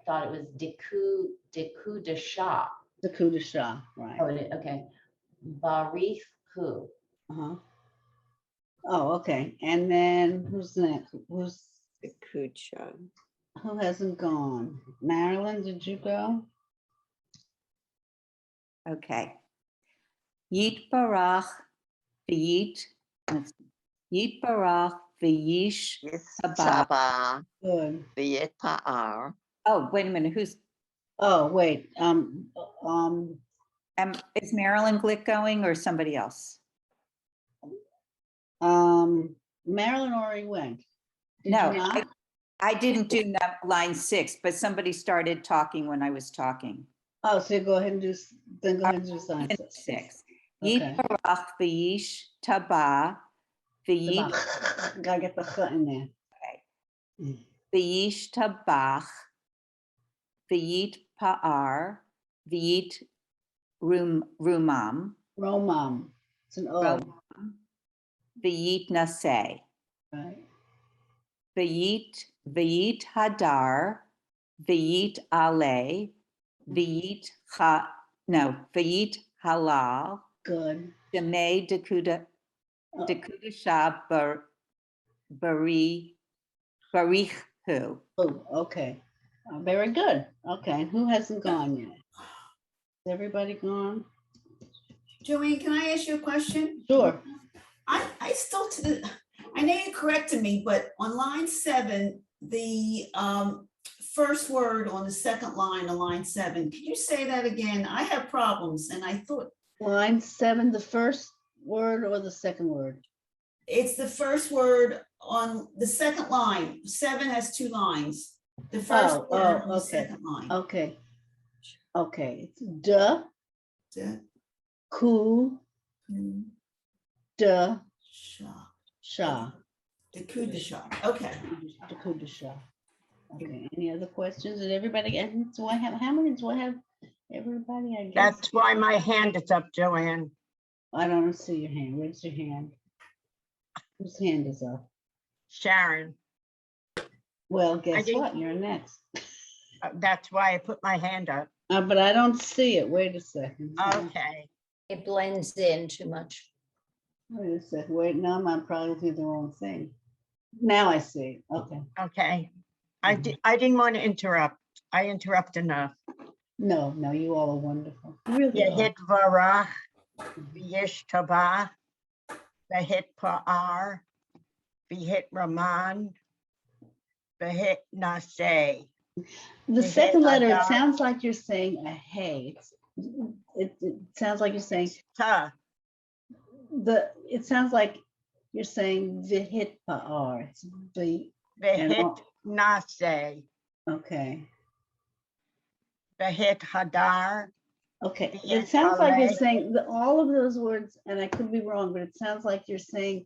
thought it was deku desha. the coup de Shah, right. Oh, okay. Barich hu. Uh-huh. Oh, okay, and then who's next? The Kucha. Who hasn't gone? Marilyn, did you go? Okay. Yit barach v'yit, Yit barach v'yish haba. Saba, Good. v'yit pa'ar. Oh, wait a minute, Oh, wait, is Marilyn Glick going or somebody else? Marilyn already went. Did No, you not? I didn't do line 6, but somebody started talking when I was talking. Oh, so go ahead and do, then go ahead and do sign Line six. 6. Okay. Yit barach v'yish taba v'yit Gotta get the ch in there. v'yish tabach v'yit pa'ar v'yit rumam Romam, it's an O, v'yit naseh. right? V'yit hadar, v'yit ale, v'yit halal, Good. shemei dekuda shah barichu. Oh, okay. Very good. Okay, who hasn't gone yet? Is everybody gone? Joanne, can I ask you a question? Sure. I still, I know you corrected me, but on line 7, the first word on the second line of line 7, can you say that again? I have problems and I thought Line 7, the first word or the second word? it's the first word on the second line. 7 has 2 lines. The first Oh, word on the okay. second line. Okay. Okay, it's duh, The- ku, duh, Shah. sha. The coup de shah. Okay. The coup de sha. Okay, any other questions? Did everybody get, do I have, how many do I have? Everybody, I guess. That's why my hand is up, Joanne. I don't see your hand. Where's your hand? Whose hand is up? Sharon, Well, guess didn't- what? You're next. that's why I put my hand up. But I don't see it. Wait a second. Okay, It blends in too much. Wait a second. Wait, no, I'm probably looking at the wrong thing. Now I see. Okay. okay. I didn't want to interrupt. I interrupt enough. No, no, you all are wonderful. You really You are. hit varach, v'yish tabah, v'hit pa'ar, v'hit raman, v'hit naseh. The hit second letter, it Adar. sounds like you're saying a hey. It sounds like you're saying Ta, it sounds like you're saying vihit pa'ar. It's the, v'hit naseh, okay. v'hit hadar, Okay, it Yes, sounds like you're Ale. saying all of those words, and I could be wrong, but it sounds like you're saying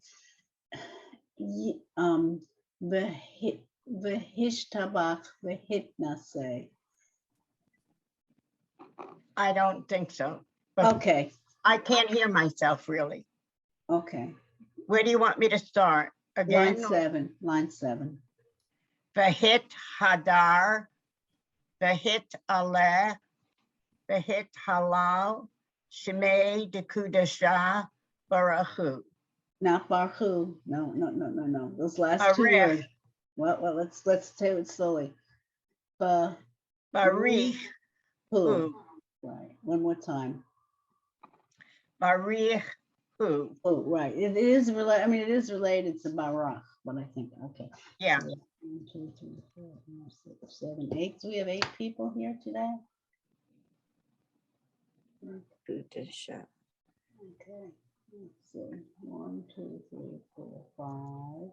v'hishtabach v'hitnaseh. I don't think so. But Okay, I can't hear myself really. okay. Where do you want me to start? Line Again, 7, line 7. v'hit hadar, v'hit aleh, v'hit halal, shemei dekudasha barachu. Not barhu. No. Those last 2 Arech. words. Well, let's tell it slowly. Ba, Barich hu. hu, Right. One more time. barich hu. Oh, right. It is related. I mean, it is related to Barak, but I think okay. Yeah, So, 1, 2, 3, 4, 5, 6, 7, 8. So we have 8 people here today. Kucha. Okay, let's see, 1, 2, 3, 4, 5,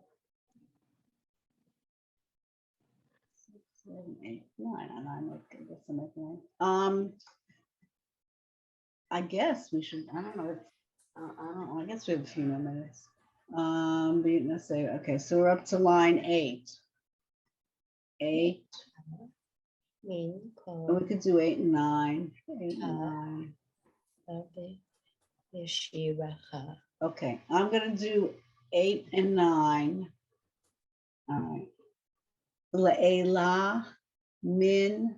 6, 7, 8, 9. And I'm okay. Guess I'm okay. I guess we should. I don't know. I don't know. I guess we have a few more minutes. Let's say okay. So we're up to line 8. 8. Min And we ko could do 8 and 9. 8 and 9. tabe yeshiracha. Okay, I'm gonna do 8 and 9. All right. Le'ela min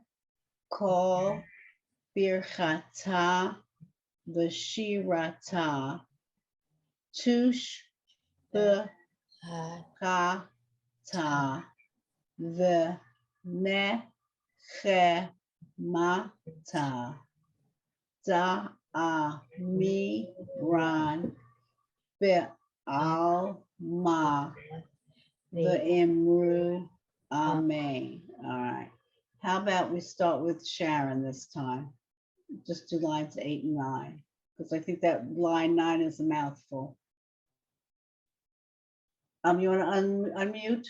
kol birchata v'shirata tush b'chata v'nechemata da'amiran be'alma v'imru amen. All right. How about we start with Sharon this time? Just do lines 8 and 9, because I think that line 9 is a mouthful. You want to unmute?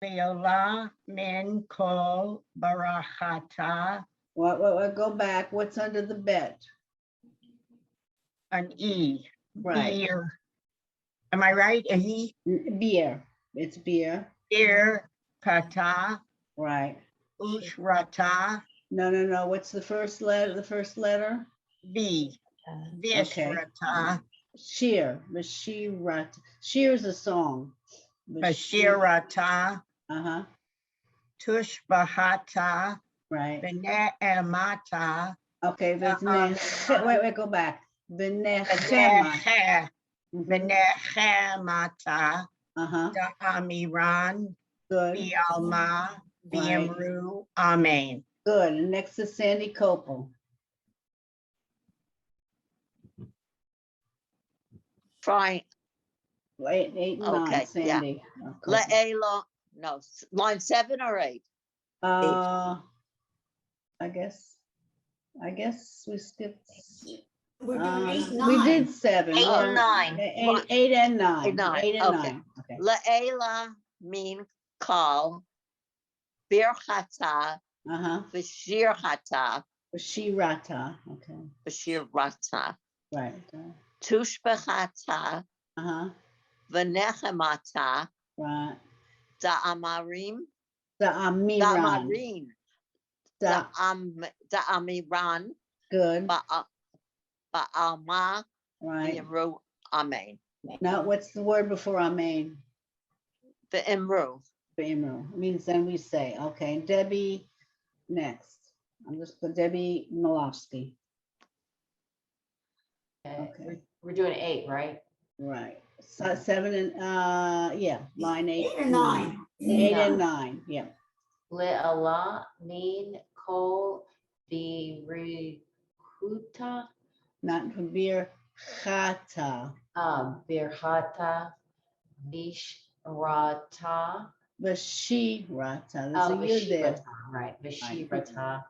Leola min kol barachata, What, go back. What's under the bet? an E. Right. Beer. Am I right? A E? Beer. It's beer. Beer, kata, Right. ushrata, No. What's the first letter? The first letter? V. Vishrata, Sheer. Mashirat. Sheer is a song. Bashirata, Uh-huh. Tushbahata, Right. Bene'emata, Okay, wait, go back. Benechema. Benechemata, Uh-huh. Da'amiran, Good. Bialma, Right. Biamru, Amen. Good. And next is Sandy Copel. Try, 8 and 9, Okay, yeah. Sandy. Le'ela, no, line 7 or 8? I guess we skipped. We're doing 8 and 9. We did 7. 8 and We're- 9. 8 and 9. 8 and 9, 8 and okay. 9. Okay. Le'ela min kal birchata Uh-huh. v'shirchata Shirata. Okay. v'shirata Right. tushbechata Uh-huh. v'nechemata Right. da'amarim Da'amiran. da'amiran Good. ba'alma Right. v'imru amen. Now, what's the word before amen? V'imru. It means then we say. Okay. Debbie, next. I'm just for Debbie Malofsky. Okay. We're doing 8, right? Right. So 7 and yeah, line 8. 8 and 9. 8 and 9. Yeah. Le'ala min kol birchuta, Not for beer. Chata. birchata, vishrata. Vashirata. There's a yud there. Vashirata, right, Vashirata.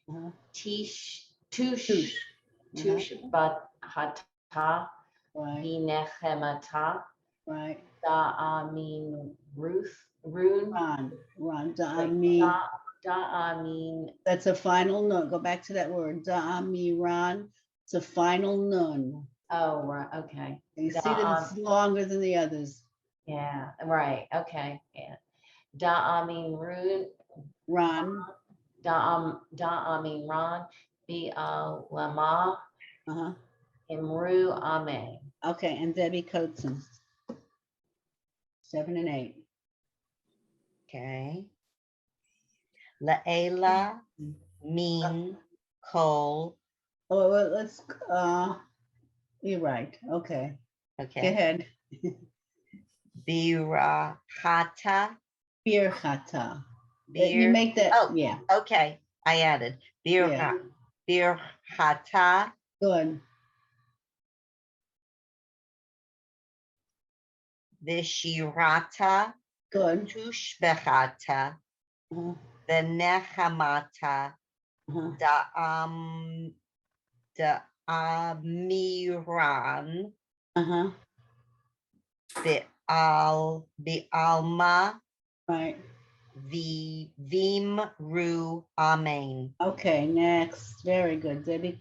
Uh-huh. Tush b'chata, Right. v'nechemata, Right. da'amin run. Ron. Da'ami. Da'amin, That's a final nun. Go back to that word. Da'amiran. It's a final nun. oh, right, okay. And you see that it's longer than the others. Yeah, right, okay, yeah. Da'amin run, Ron. da'amin ran, bi'alama, Uh-huh. imru, amen. Okay. And Debbie Coatzen. 7 and 8. Okay. Le'ela min kol. Oh, well, let's, you're right. Okay. Go Okay. ahead. Birachata. Birchata. You Bir. make that, Oh, yeah, okay. I added birchata good. v'shirata Good. tushbechata Uh-huh. v'nechamata Uh-huh. Da'amiran, Uh-huh. Bi'alma, Right. Vimru, Amen. Okay, next. Very good. Debbie,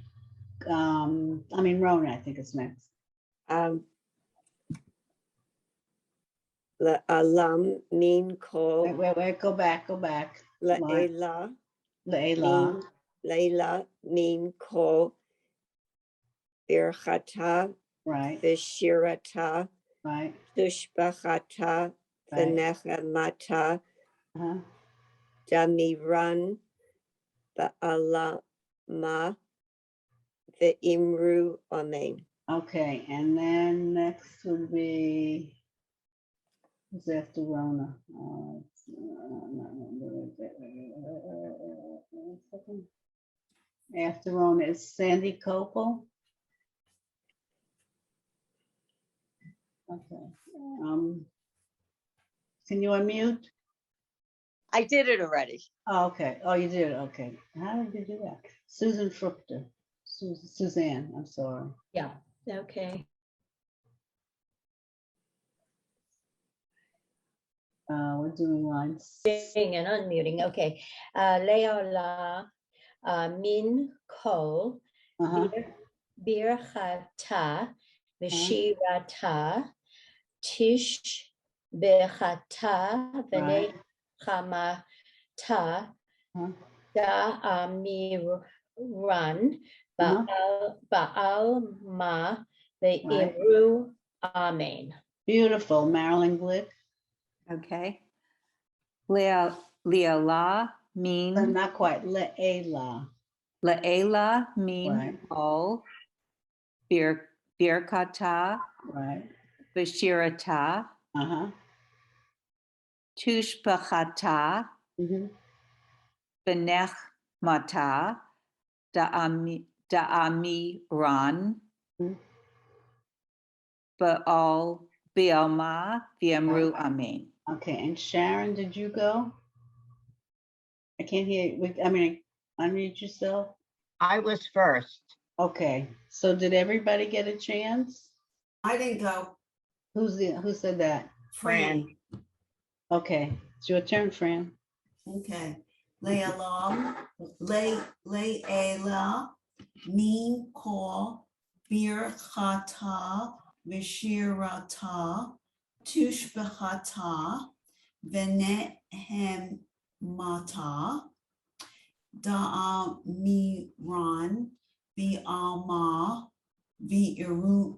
Rona, I think is next. La'alam min kol Wait, go back. la'ela Le'ela. Layla min kol birchata Right, v'shirata right. tushbachata Right. v'nechemata Uh-huh. damiran ba'alama v'imru amen. Okay, and then next would be, who's after Rona? After Rona is Sandy Copel. Okay. Can you unmute? I did it already. Oh, okay. Oh, you did. Okay. How did you do that? Susan Fruchter. Suzanne, I'm sorry. Yeah, okay. We're doing lines. Muting and unmuting, okay. Leola min kol Uh-huh. birchata v'shirata tish bechata Right. v'nechamata Uh-huh. da'amiran Uh-huh. ba'alma ve'imru amen. Beautiful. Marilyn Glick. Okay. Leala mean Not quite. Le'ela. La'ela mean Right. all. Birkata, Right. Bashirata, Uh-huh. Tushbachata, Mm-hmm. Benechmata, Da'amiran, Mhm. Baal, Bialma, Viamru, Amen. Okay. And Sharon, did you go? I can't hear you. Unmute yourself. I was first. Okay. So did everybody get a chance? I didn't go. Who said that? Fran. Okay. It's your turn, Fran. Okay. Le'elam, le'ela, min kol, birchata, v'shirata, tushbechata, v'nehemata, da'amiran, v'alma, v'iru,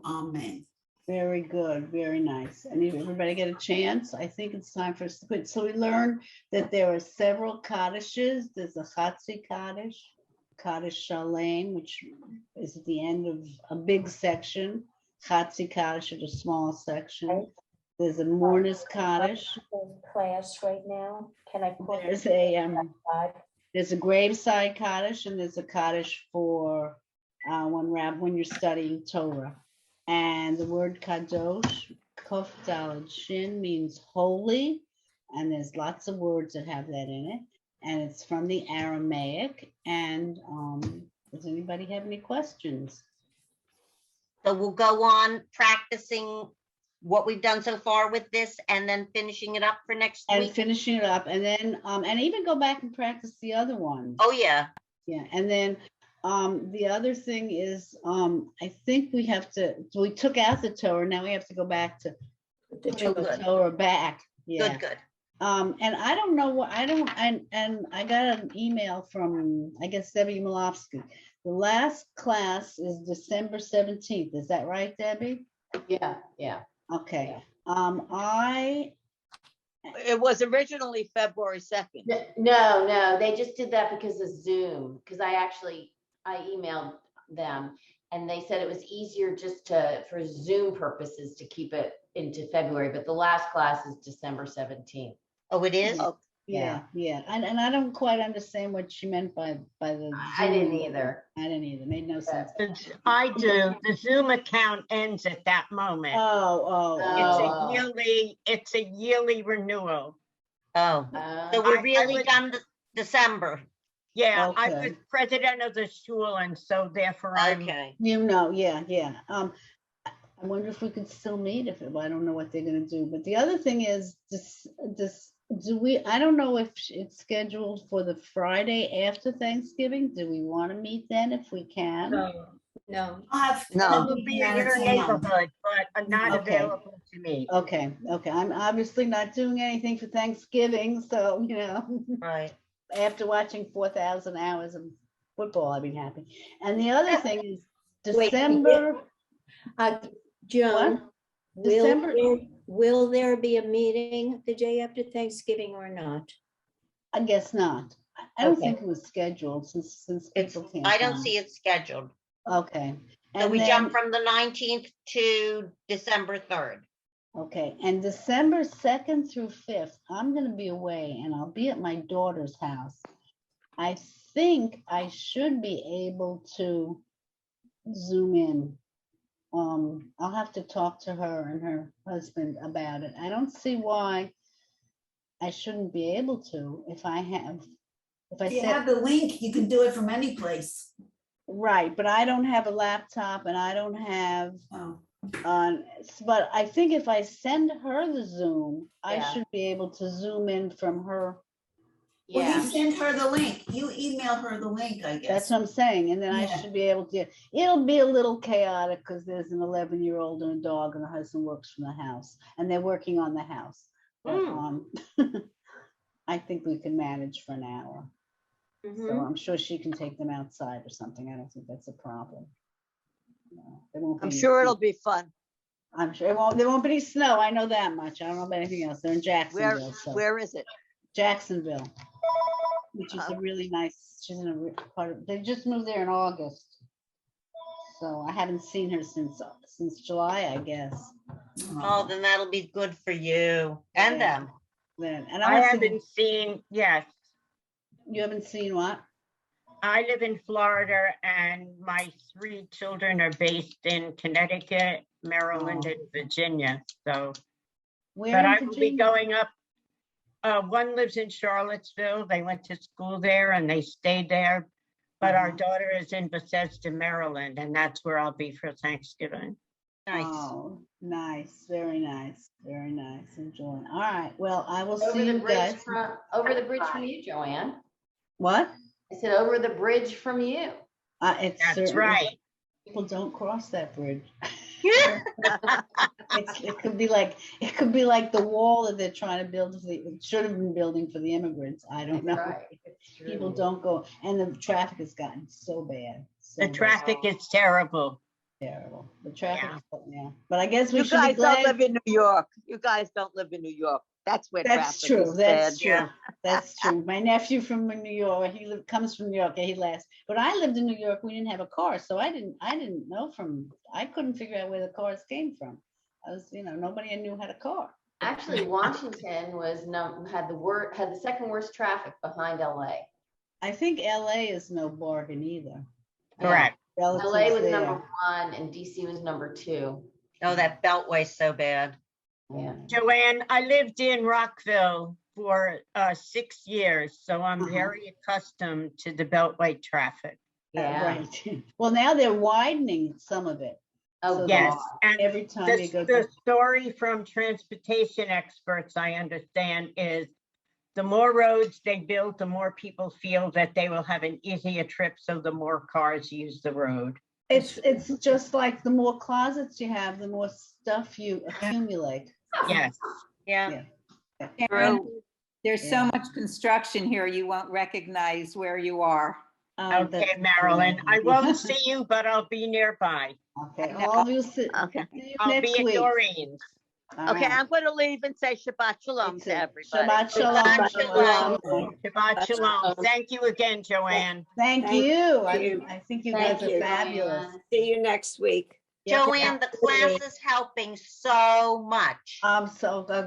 amen. Very good, very nice. And everybody get a chance? I think it's time for us to quit. So we learned that there are several Kaddishes. There's a Chatzi Kaddish, Kaddish Shalem, which is at the end of a big section. Chatzi Kaddish is a small section. There's a Mornis Kaddish. Class right now, can I put? There's a graveside Kaddish, and there's a Kaddish for when you're studying Torah. And the word kadosh, kof daled shin, means holy, and there's lots of words that have that in it, and it's from the Aramaic. And does anybody have any questions? So we'll go on practicing what we've done so far with this and then finishing it up for next And week. finishing it up, and then and even go back and practice the other ones. Oh, yeah. Yeah, and then the other thing is I think we took out the Torah, now we have to go back to putting the Torah back. Yeah. Good. And I don't know what and I got an email from, I guess, Debbie Malofsky. The last class is December 17th. Is that right, Debbie? Yeah. Okay. Yeah. It was originally February 2nd. No, they just did that because of Zoom, because I emailed them and they said it was easier just for Zoom purposes to keep it into February, but the last class is December 17th. Oh, it is? Yeah. And I don't quite understand what she meant by the Zoom. I didn't either. Made no sense. I do. The Zoom account ends at that moment. It's a yearly renewal. Oh, so we're really done. December. Yeah, I was Okay. president of the school, and so therefore I'm, Okay. You know, yeah. I wonder if we could still meet if, I don't know what they're gonna do, but the other thing is I don't know if it's scheduled for the Friday after Thanksgiving. Do we want to meet then if we can? No, I'll have. No. I'll will be be in out of your town. neighborhood, but I'm not Okay. available to meet. Okay. I'm obviously not doing anything for Thanksgiving, so, Right. after watching 4,000 hours of football, I'd be happy. And the other thing is Wait, December, Joan, December, will there be a meeting the day after Thanksgiving or not? I guess not. I don't Okay. think it was scheduled since It's, people can't. I don't come. see it scheduled. Okay. So And we then, jump from the 19th to December 3rd. okay, and December 2nd through 5th, I'm gonna be away and I'll be at my daughter's house. I think I should be able to Zoom in. I'll have to talk to her and her husband about it. I don't see why I shouldn't be able to if I If you set, have the link, you can do it from any place. right, but I don't have a laptop and I don't have, Oh, but I think if I send her the Zoom, I Yeah. should be able to Zoom in from her. well, you Yeah, send her the link. You email her the link, I That's guess. what I'm saying. And then I Yeah. should be able to, it'll be a little chaotic because there's an 11-year-old and a dog and the husband works from the house and they're working on the house. But, I think we can manage for an hour. So I'm sure she can take them outside or something. I don't think that's a problem. No, there won't be I'm any sure snow. it'll be fun. I'm sure there won't be any snow. I know that much. I don't know about anything else. They're in Jacksonville, so Where is it? Jacksonville, which is a really nice, she's in a part of, they just moved there in August. So I haven't seen her since July, I guess. Oh, then that'll be good for you and Yeah. them. Then, and I I haven't seen, yes, you haven't seen what? I live in Florida and my 3 children are based in Connecticut, Maryland, Oh. and Virginia. So, Where but in I will be Virginia? going up. One lives in Charlottesville. They went to school there and they stayed there. But our Uh-huh. daughter is in Bethesda, Maryland, and that's where I'll be for Thanksgiving. Nice. Oh, nice, very nice, very nice. Enjoy. All right, well, I will over see the you bridge guys. over the bridge from you, Joanne. What? I said over the bridge from you. It's That's certainly- right. People don't cross that bridge. It could be like the wall that they're trying to build, should have been building for the immigrants. I don't know. Right. It's true. People don't go, and the traffic has gotten so bad. so The bad, traffic is terrible. Terrible. The traffic, Yeah. yeah. But I guess we You should be guys don't glad. live in New York. You guys don't live in New York. That's where That's traffic true. is That's bad. true. Yeah. That's true. My nephew from New York, comes from New York. Yeah, he laughs. But I lived in New York. We didn't have a car, so I didn't know I couldn't figure out where the cars came from. I was, nobody I knew had a car. Actually, Washington had the second worst traffic behind LA. I think LA is no bargain either. Correct. LA Relatives was there. number 1 and DC was number 2. Oh, that beltway's so bad. Yeah. Joanne, I lived in Rockville for 6 years, so I'm Uh-huh. very accustomed to the Beltway traffic. Yeah. Right. Well, now they're widening some of it. Oh, So Yes, God. and Every time you go. the story from transportation experts, I understand, is the more roads they build, the more people feel that they will have an easier trip, so the more cars use the road. It's just like the more closets you have, the more stuff you accumulate. Yes. Yeah. Karen, True. there's so Yeah. much construction here, you won't recognize where you are. Oh, Okay, that's Marilyn, I true. won't see you, but I'll be nearby. Okay, all of you see Okay. you I'll next be at week. Doreen's. All Okay, right. I'm going to leave and say Shabbat Shalom Me to too. everybody. Shabbat shalom. Shabbat shalom. Shabbat shalom. Thank you again, Joanne. Thank Thank you. you. I think you Thank guys are you, fabulous. Joanne. See you next week. Yeah, Joanne, the class is helping so much. I'm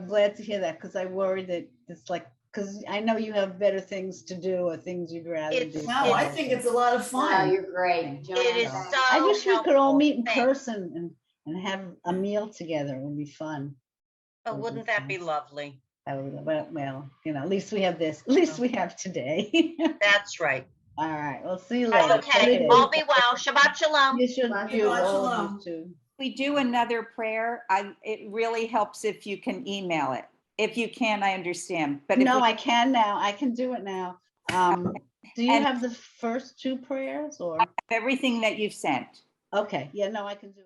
glad to hear that because I worry that it's like, because I know you have better things to do or things you'd rather It's- do. No, I think it's a lot of Wow, fun. you're great, Joanne. It is Thank so I wish we could all helpful. meet in Thanks. person and have a meal together. It would be fun. Oh, wouldn't that be lovely? Well, at least we have this. At least we have today. That's right. All right. We'll see you later. Okay, all be well. Shabbat shalom. You should, Shabbat you, all of shalom. you too. We do another prayer. It really helps if you can email it. If you can, I understand, but if No, we- I can now. I can do it now. Do you And- have the first two prayers or? everything that you've sent. Okay, yeah, no, I can do it.